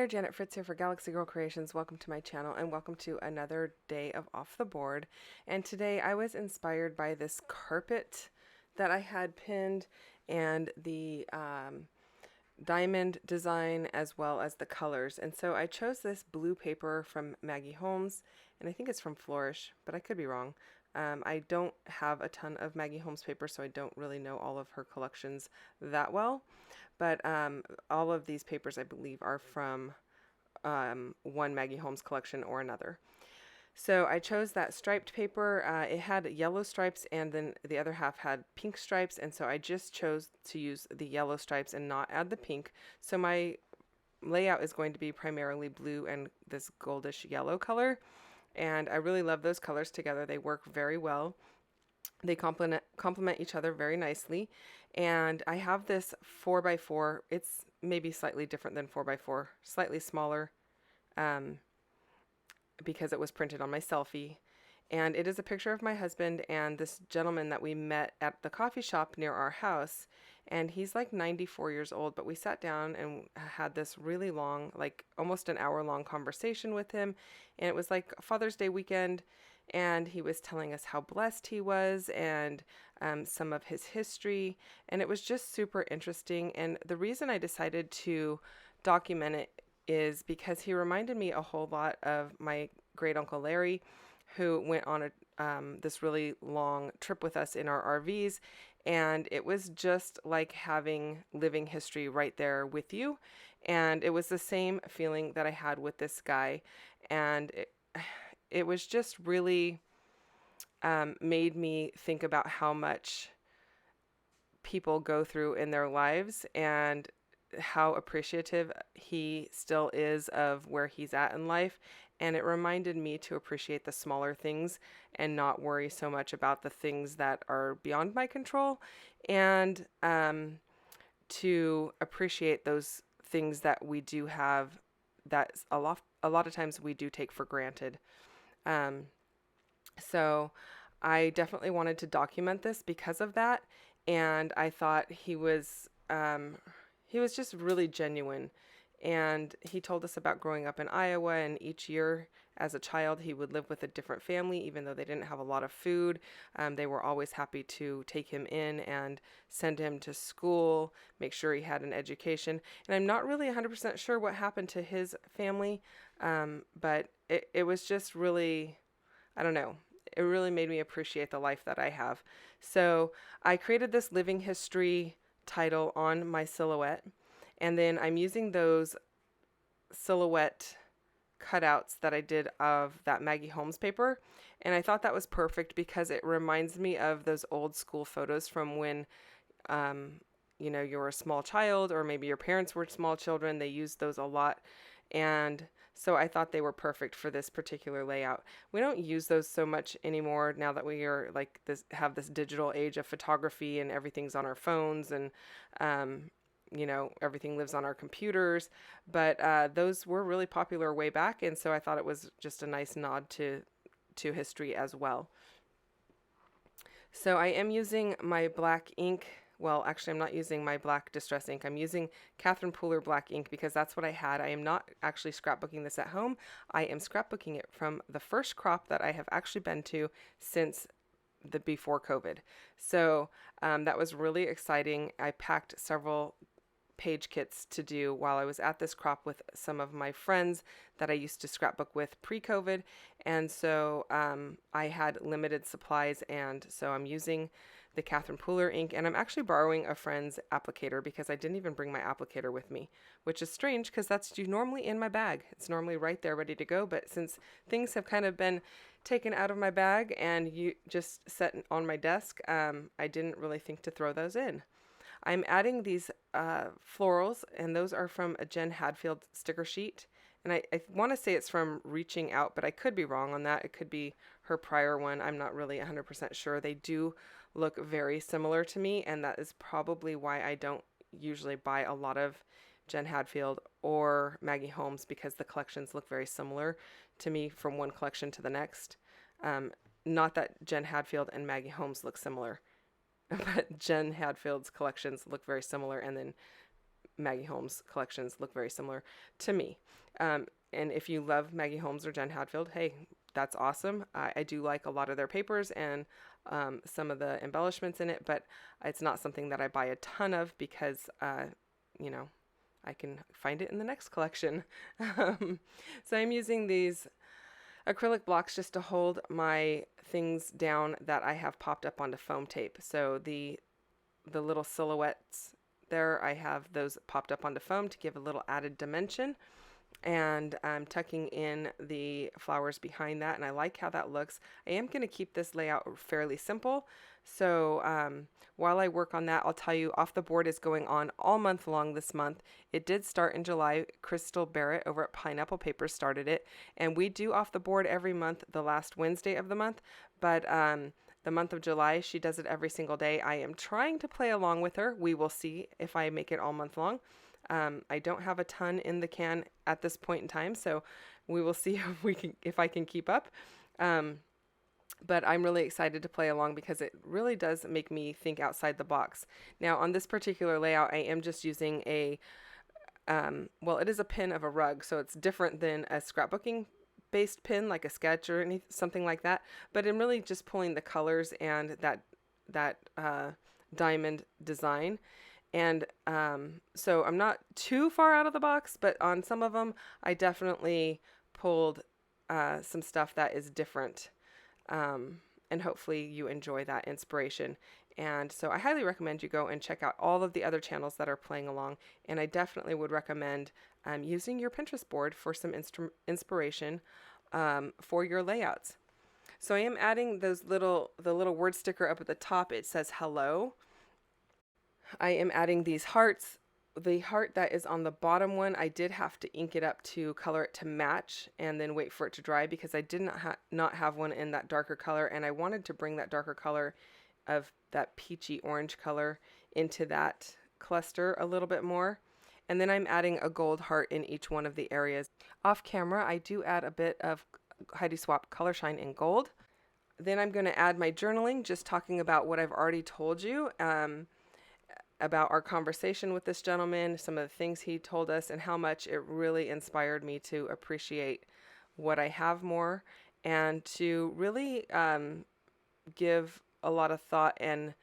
there, Janet Fritz here for Galaxy Girl Creations. Welcome to my channel and welcome to another day of Off the Board. And today I was inspired by this carpet that I had pinned and the diamond design as well as the colors. And so I chose this blue paper from Maggie Holmes, and I think it's from Flourish, but I could be wrong. I don't have a ton of Maggie Holmes paper, so I don't really know all of her collections that well. But all of these papers, I believe, are from one Maggie Holmes collection or another. So I chose that striped paper. It had yellow stripes and then the other half had pink stripes. And so I just chose to use the yellow stripes and not add the pink. So my layout is going to be primarily blue and this goldish yellow color. And I really love those colors together. They work very well. They complement each other very nicely. And I have this 4x4. It's maybe slightly different than 4x4, slightly smaller because it was printed on my selfie. And it is a picture of my husband and this gentleman that we met at the coffee shop near our house. And he's like 94 years old, but we sat down and had this really long, like almost an hour-long conversation with him. And it was like Father's Day weekend. And he was telling us how blessed he was and some of his history. And it was just super interesting. And the reason I decided to document it is because he reminded me a whole lot of my great uncle Larry, who went on this really long trip with us in our RVs. And it was just like having living history right there with you. And it was the same feeling that I had with this guy. And it was just really made me think about how much people go through in their lives and how appreciative he still is of where he's at in life. And it reminded me to appreciate the smaller things and not worry so much about the things that are beyond my control, and to appreciate those things that we do have that a lot of times we do take for granted. So I definitely wanted to document this because of that. And I thought he was just really genuine. And he told us about growing up in Iowa, and each year as a child, he would live with a different family, even though they didn't have a lot of food. They were always happy to take him in and send him to school, make sure he had an education. And I'm not really 100% sure what happened to his family, but it was just really, I don't know, it really made me appreciate the life that I have. So I created this living history title on my silhouette. And then I'm using those silhouette cutouts that I did of that Maggie Holmes paper. And I thought that was perfect because it reminds me of those old school photos from when, you were a small child, or maybe your parents were small children. They used those a lot. And so I thought they were perfect for this particular layout. We don't use those so much anymore now that we are have this digital age of photography and everything's on our phones, and everything lives on our computers, but those were really popular way back. And so I thought it was just a nice nod to history as well. So I am using my black ink. Well, actually, I'm not using my black distress ink. I'm using Catherine Pooler black ink because that's what I had. I am not actually scrapbooking this at home. I am scrapbooking it from the first crop that I have actually been to since before COVID. So that was really exciting. I packed several page kits to do while I was at this crop with some of my friends that I used to scrapbook with pre-COVID. And so I had limited supplies, and so I'm using the Catherine Pooler ink, and I'm actually borrowing a friend's applicator because I didn't even bring my applicator with me, which is strange because that's normally in my bag. It's normally right there ready to go, but since things have kind of been taken out of my bag and you just set on my desk, I didn't really think to throw those in. I'm adding these florals, and those are from a Jen Hadfield sticker sheet. And I want to say it's from Reaching Out, but I could be wrong on that. It could be her prior one. I'm not really 100% sure. They do look very similar to me, and that is probably why I don't usually buy a lot of Jen Hadfield or Maggie Holmes, because the collections look very similar to me from one collection to the next. Not that Jen Hadfield and Maggie Holmes look similar, but Jen Hadfield's collections look very similar, and then Maggie Holmes collections look very similar to me. And if you love Maggie Holmes or Jen Hadfield, hey, that's awesome. I do like a lot of their papers and some of the embellishments in it, but it's not something that I buy a ton of because, you know, I can find it in the next collection. So I'm using these acrylic blocks just to hold my things down that I have popped up onto foam tape. So the little silhouettes there, I have those popped up onto foam to give a little added dimension. And I'm tucking in the flowers behind that, and I like how that looks. I am going to keep this layout fairly simple. So while I work on that, I'll tell you, Off the Board is going on all month long this month. It did start in July. Crystal Barrett over at Pineapple Papers started it, and we do Off the Board every month, the last Wednesday of the month. But the month of July, she does it every single day. I am trying to play along with her. We will see if I make it all month long. I don't have a ton in the can at this point in time, so we will see if I can keep up. But I'm really excited to play along because it really does make me think outside the box. Now, on this particular layout, I am just using a, well, it is a pin of a rug, so it's different than a scrapbooking based pin like a sketch or something like that. But I'm really just pulling the colors and that diamond design. And so I'm not too far out of the box, but on some of them, I definitely pulled some stuff that is different. And hopefully you enjoy that inspiration. And so I highly recommend you go and check out all of the other channels that are playing along. And I definitely would recommend using your Pinterest board for some inspiration for your layouts. So I am adding the little word sticker up at the top. It says hello. I am adding these hearts. The heart that is on the bottom one, I did have to ink it up to color it to match and then wait for it to dry because I did not have one in that darker color, and I wanted to bring that darker color of that peachy orange color into that cluster a little bit more. And then I'm adding a gold heart in each one of the areas. Off camera, I do add a bit of Heidi Swapp Color Shine in gold. Then I'm going to add my journaling, just talking about what I've already told you. About our conversation with this gentleman, some of the things he told us, and how much it really inspired me to appreciate what I have more and to really give a lot of thought and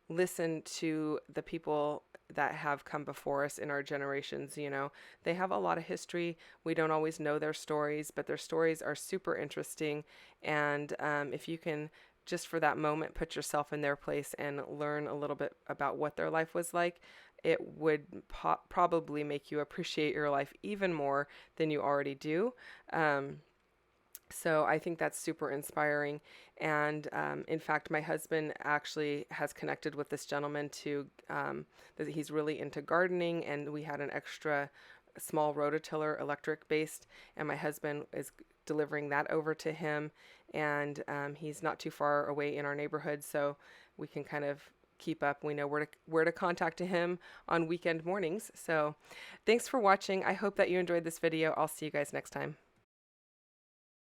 listen to the people that have come before us in our generations. You know, they have a lot of history. We don't always know their stories, but their stories are super interesting. And if you can just for that moment, put yourself in their place and learn a little bit about what their life was like, it would probably make you appreciate your life even more than you already do. So I think that's super inspiring. And in fact, my husband actually has connected with this gentleman that he's really into gardening, and we had an extra small rototiller electric based, and my husband is delivering that over to him, and he's not too far away in our neighborhood, so we can kind of keep up. We know where to contact him on weekend mornings. So thanks for watching. I hope that you enjoyed this video. I'll see you guys next time.